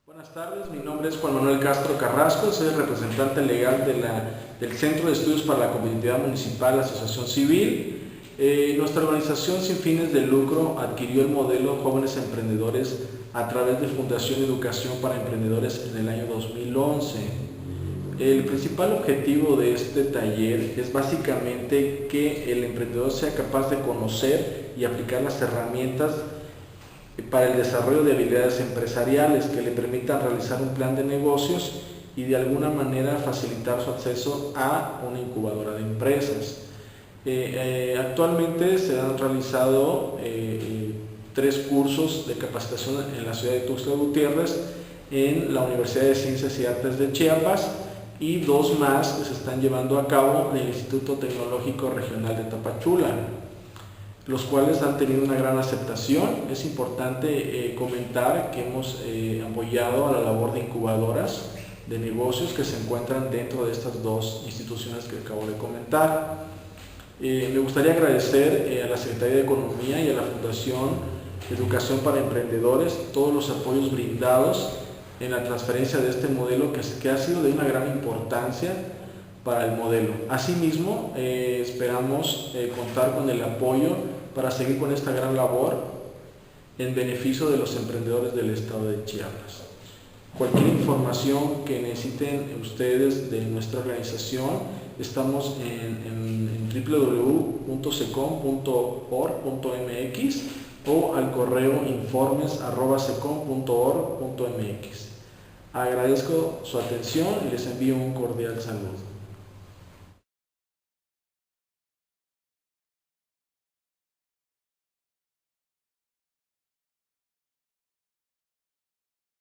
Buenas tardes, mi nombre es Juan Manuel Castro Carrasco, soy el representante legal del Centro de Estudios para la Competitividad Municipal, Asociación Civil. Nuestra organización sin fines de lucro adquirió el modelo Jóvenes Emprendedores a través de Fundación Educación para Emprendedores en el año 2011. El principal objetivo de este taller es básicamente que el emprendedor sea capaz de conocer y aplicar las herramientas para el desarrollo de habilidades empresariales que le permitan realizar un plan de negocios y de alguna manera facilitar su acceso a una incubadora de empresas. Actualmente se han realizado 3 cursos de capacitación en la ciudad de Tuxtla Gutiérrez, en la Universidad de Ciencias y Artes de Chiapas, y 2 más que se están llevando a cabo en el Instituto Tecnológico Regional de Tapachula, los cuales han tenido una gran aceptación. Es importante comentar que hemos apoyado a la labor de incubadoras de negocios que se encuentran dentro de estas 2 instituciones que acabo de comentar. Me gustaría agradecer a la Secretaría de Economía y a la Fundación Educación para Emprendedores todos los apoyos brindados en la transferencia de este modelo que ha sido de una gran importancia para el modelo. Asimismo, esperamos contar con el apoyo para seguir con esta gran labor en beneficio de los emprendedores del estado de Chiapas. Cualquier información que necesiten ustedes de nuestra organización, estamos en www.secom.org.mx o al correo informes@secom.org.mx. Agradezco su atención y les envío un cordial saludo.